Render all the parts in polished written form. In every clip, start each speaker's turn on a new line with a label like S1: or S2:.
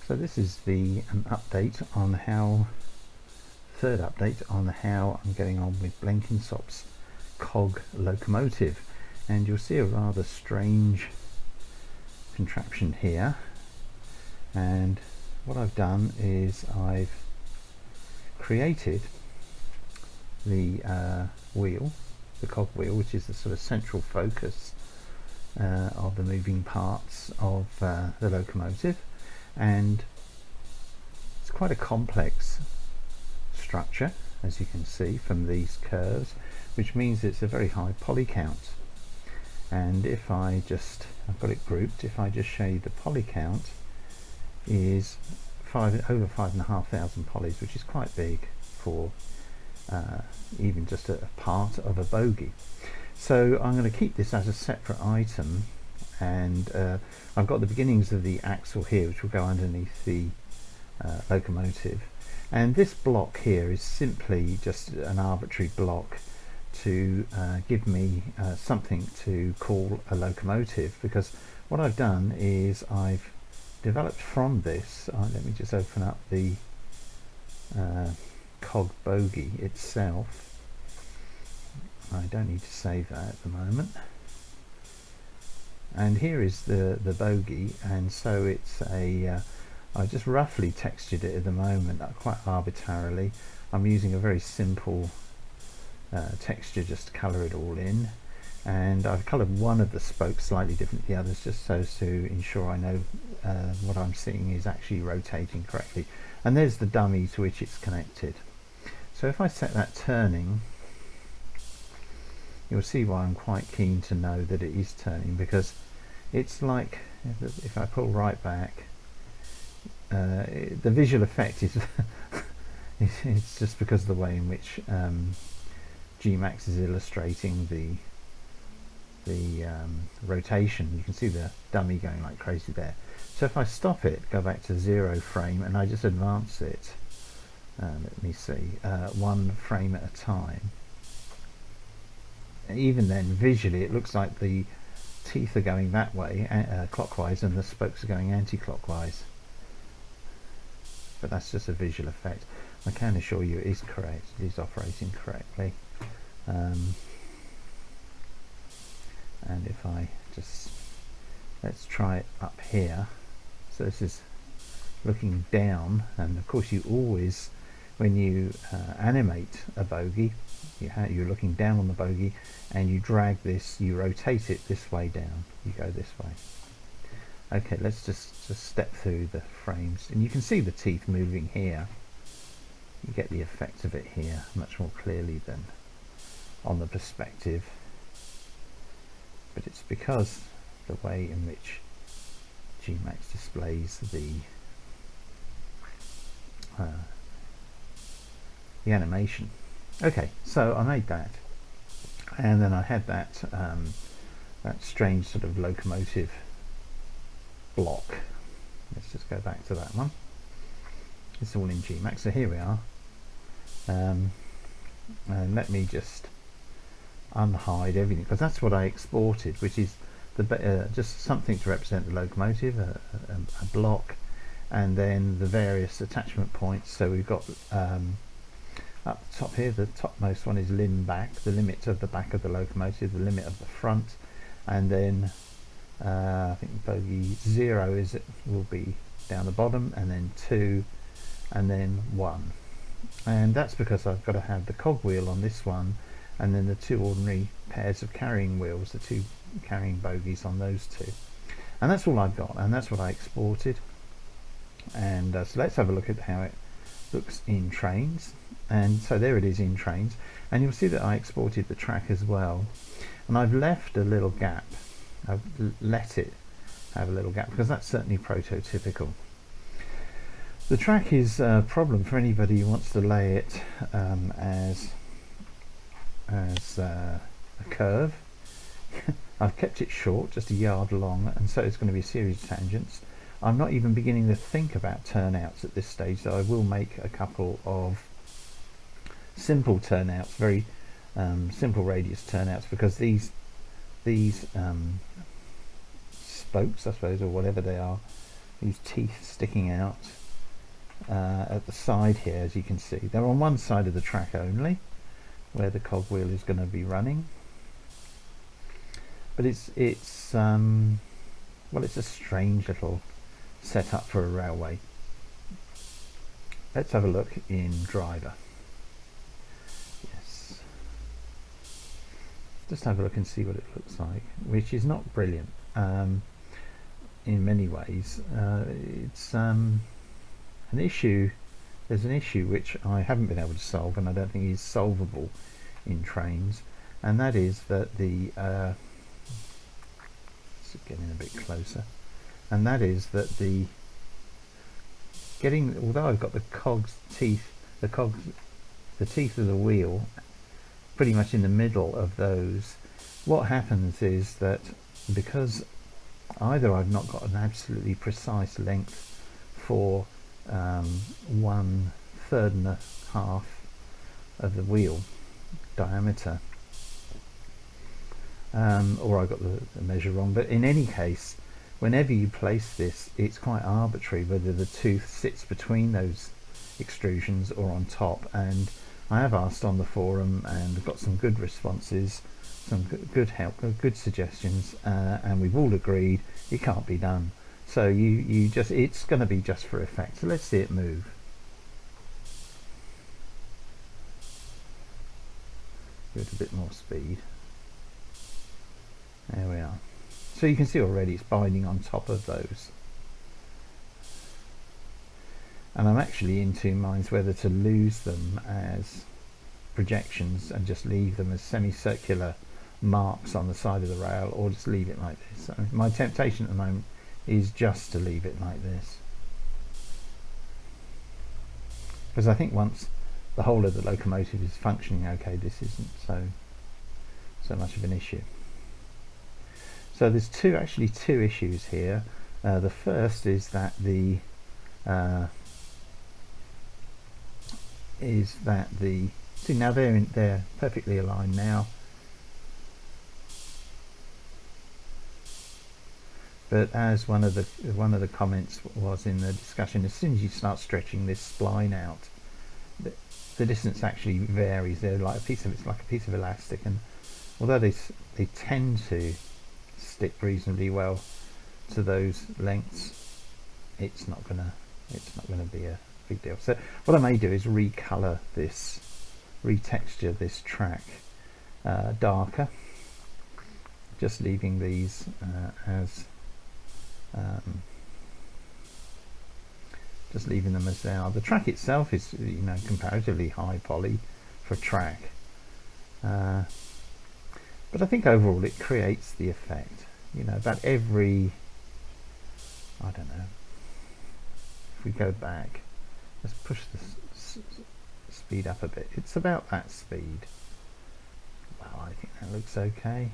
S1: So this is the update on how, third update on how I'm getting on with Blenkinsop's cog locomotive, and you'll see a rather strange contraption here. And what I've done is I've created the wheel, the cog wheel, which is the sort of central focus of the moving parts of the locomotive, and it's quite a complex structure, as you can see from these curves, which means it's a very high poly count. And if I've got it grouped, if I just show you the poly count is over 5,500 polys, which is quite big for even just a part of a bogey. So I'm going to keep this as a separate item, and I've got the beginnings of the axle here, which will go underneath the locomotive, and this block here is simply just an arbitrary block to give me something to call a locomotive, because what I've done is I've developed from this, let me just open up the cog bogey itself. I don't need to save that at the moment. And here is the bogey, and so it's a I just roughly textured it at the moment, quite arbitrarily. I'm using a very simple texture just to colour it all in, and I've coloured one of the spokes slightly different to the others, just so as to ensure I know what I'm seeing is actually rotating correctly. And there's the dummy to which it's connected. So if I set that turning, you'll see why I'm quite keen to know that it is turning, because it's like, if I pull right back, the visual effect is it's just because of the way in which Gmax is illustrating the rotation. You can see the dummy going like crazy there. So if I stop it, go back to 0 frame, and I just advance it, let me see, 1 frame at a time, even then visually it looks like the teeth are going that way, clockwise, and the spokes are going anti-clockwise. But that's just a visual effect. I can assure you it is correct, it is operating correctly. And if I just, let's try it up here. So this is looking down, and of course you always, when you animate a bogey, you're looking down on the bogey, and you drag this, you rotate it this way down, you go this way. Okay, let's just step through the frames, and you can see the teeth moving here. You get the effect of it here much more clearly than on the perspective, but it's because the way in which Gmax displays the animation. Okay, so I made that, and then I had that that strange sort of locomotive block. Let's just go back to that one. It's all in Gmax. So here we are, and let me just unhide everything, because that's what I exported, which is the just something to represent the locomotive, a block, and then the various attachment points. So we've got up the top here, the topmost one is limb back, the limit of the back of the locomotive, the limit of the front, and then I think bogey 0 will be down the bottom, and then 2, and then 1. And that's because I've got to have the cog wheel on this one, and then the 2 ordinary pairs of carrying wheels, the 2 carrying bogies on those 2. And that's all I've got, and that's what I exported. And so let's have a look at how it looks in Trainz. And so there it is in Trainz, and you'll see that I exported the track as well, and I've left a little gap. I've let it have a little gap because that's certainly prototypical. The track is a problem for anybody who wants to lay it as a curve. I've kept it short, just a yard long, and so it's going to be a series of tangents. I'm not even beginning to think about turnouts at this stage, so I will make a couple of simple turnouts, very simple radius turnouts, because these spokes, I suppose, or whatever they are, these teeth sticking out at the side here, as you can see. They're on one side of the track only, where the cogwheel is going to be running. But it's well, it's a strange little setup for a railway. Let's have a look in driver. Yes. Just have a look and see what it looks like, which is not brilliant in many ways. It's an issue. There's an issue which I haven't been able to solve, and I don't think is solvable in Trainz, and that is that the getting a bit closer, and that is that the although I've got the teeth of the wheel pretty much in the middle of those, what happens is that because either I've not got an absolutely precise length for 1/3 and a half of the wheel diameter, or I got the measure wrong, but in any case, whenever you place this, it's quite arbitrary whether the tooth sits between those extrusions or on top. And I have asked on the forum and I've got some good responses, some good help, good suggestions, and we've all agreed it can't be done. So you just, it's going to be just for effect. So let's see it move. Give it a bit more speed. There we are. So you can see already it's binding on top of those. And I'm actually in two minds whether to lose them as projections and just leave them as semicircular marks on the side of the rail, or just leave it like this. So my temptation at the moment is just to leave it like this, because I think once the whole of the locomotive is functioning okay, this isn't so much of an issue. So there's actually two issues here. The first is that see, now they're perfectly aligned now, but as one of the comments was in the discussion, as soon as you start stretching this spline out, the distance actually varies. They're like it's like a piece of elastic, and although they tend to stick reasonably well to those lengths, it's not gonna be a big deal. So what I may do is retexture this track darker, just leaving these as just leaving them as they are. The track itself is, you know, comparatively high poly for track, but I think overall it creates the effect. You know, about every, I don't know, if we go back, let's push the speed up a bit. It's about that speed. Wow, I think that looks okay.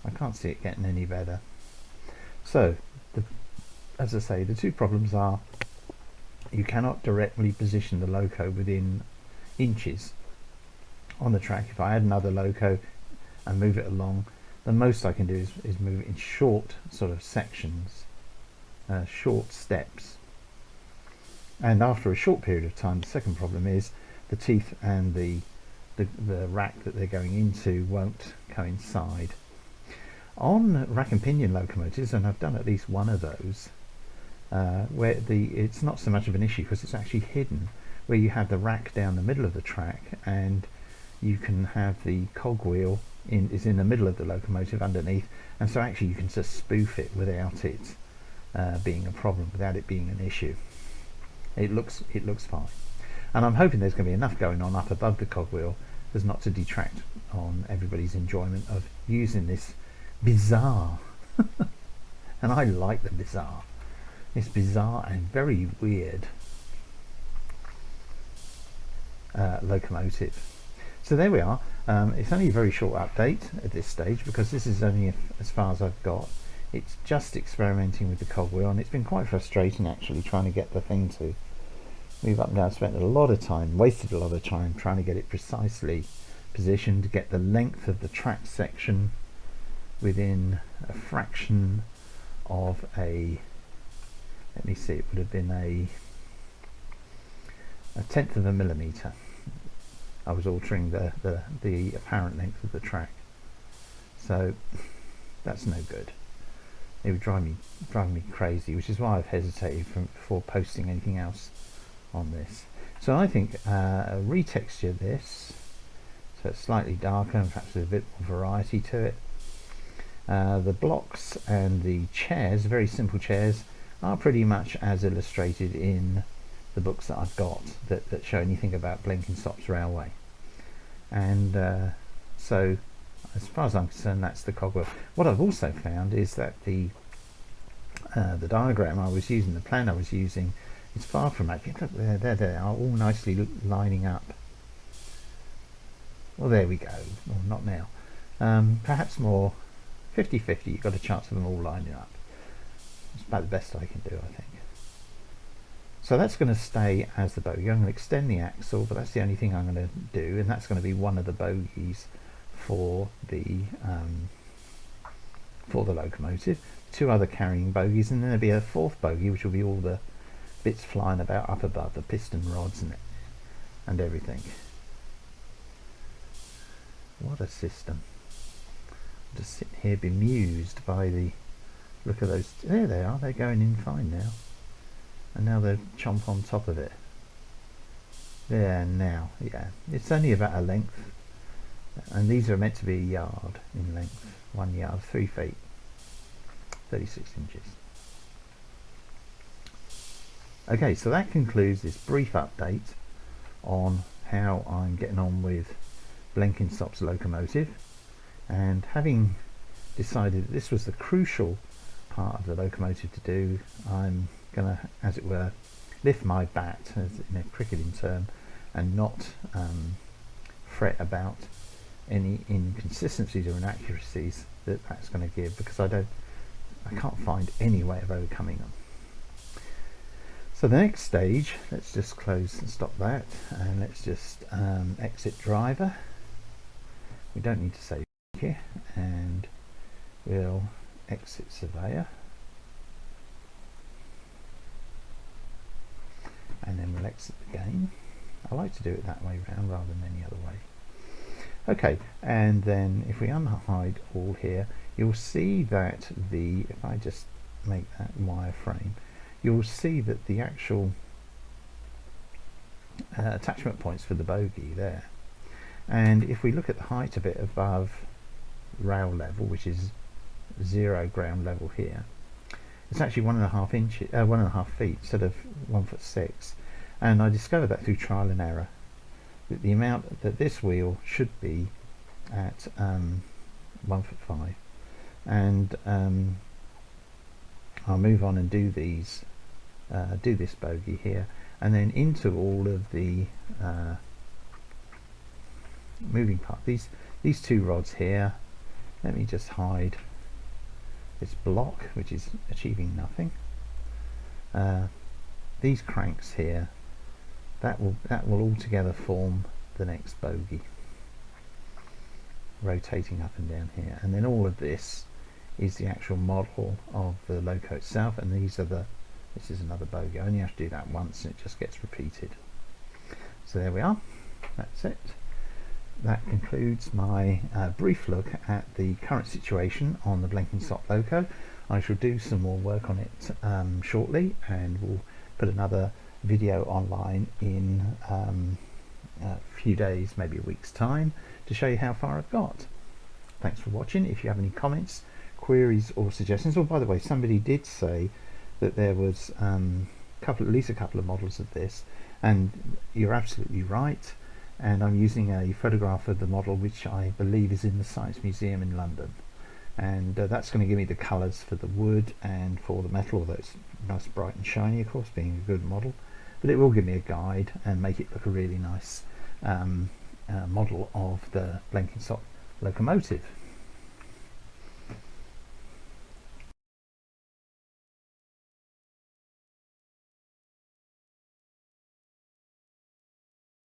S1: I can't see it getting any better. So, as I say, the two problems are you cannot directly position the loco within inches on the track. If I add another loco and move it along, the most I can do is move it in short sort of sections, short steps. And after a short period of time, the second problem is the teeth and the rack that they're going into won't coincide. On rack and pinion locomotives, and I've done at least one of those, where it's not so much of an issue because it's actually hidden, where you have the rack down the middle of the track and you can have the cogwheel is in the middle of the locomotive underneath, and so actually you can just spoof it without it being a problem, without it being an issue. It looks fine, and I'm hoping there's going to be enough going on up above the cogwheel as not to detract on everybody's enjoyment of using this bizarre and I like the bizarre. It's bizarre and very weird locomotive. So there we are. It's only a very short update at this stage because this is only as far as I've got. It's just experimenting with the cogwheel, and it's been quite frustrating actually trying to get the thing to move up and down. I spent wasted a lot of time trying to get it precisely positioned, to get the length of the track section within a fraction of a let me see, it would have been a 1/10 of a millimetre. I was altering the apparent length of the track, so that's no good. It would drive me crazy, which is why I've hesitated before posting anything else on this. So I think retexture this so it's slightly darker and perhaps with a bit more variety to it. The blocks and the chairs, very simple chairs, are pretty much as illustrated in the books that I've got that show anything about Blenkinsop's railway. And so as far as I'm concerned, that's the cogwheel. What I've also found is that the diagram I was using, the plan I was using, is far from accurate. Look, there they are, all nicely lining up. Well, there we go. Well, not now. Perhaps more 50-50. You've got a chance of them all lining up. It's about the best I can do, I think. So that's going to stay as the bogey. I'm going to extend the axle, but that's the only thing I'm going to do, and that's going to be one of the bogies for the locomotive. Two other carrying bogies, and then there'll be a fourth bogey, which will be all the bits flying about up above, the piston rods and everything. What a system. I'm just sitting here bemused by the look of those. There they are, they're going in fine now. And now they'll chomp on top of it. There now, yeah. It's only about a length. And these are meant to be a yard in length. 1 yard, 3 feet, 36 inches. Okay, so that concludes this brief update on how I'm getting on with Blenkinsop's locomotive. And having decided that this was the crucial part of the locomotive to do, I'm going to, as it were, lift my bat, as in a cricketing term, and not fret about any inconsistencies or inaccuracies that's going to give, because I can't find any way of overcoming them. So the next stage, let's just close and stop that, and let's just exit driver. We don't need to save here, and we'll exit surveyor, and then we'll exit the game. I like to do it that way round rather than any other way. Okay, and then if we unhide all here, you'll see that if I just make that wireframe, you'll see that the actual attachment points for the bogey there. And if we look at the height of it above rail level, which is 0 ground level here, it's actually 1.5 inches, 1.5 feet instead of 1'6". And I discovered that through trial and error, that the amount that this wheel should be at 1'5". And I'll move on and do these, do this bogey here, and then into all of the moving part. These two rods here. Let me just hide this block, which is achieving nothing. These cranks here, that will all together form the next bogey, rotating up and down here. And then all of this is the actual model of the loco itself, and this is another bogey. I only have to do that once and it just gets repeated. So there we are, that's it. That concludes my brief look at the current situation on the Blenkinsop loco. I shall do some more work on it shortly, and we'll put another video online in a few days, maybe a week's time, to show you how far I've got. Thanks for watching. If you have any comments, queries or suggestions, oh, by the way, somebody did say that there was at least a couple of models of this, and you're absolutely right. And I'm using a photograph of the model, which I believe is in the Science Museum in London, and that's going to give me the colours for the wood and for the metal, although it's nice, bright and shiny, of course, being a good model, but it will give me a guide and make it look a really nice model of the Blenkinsop locomotive.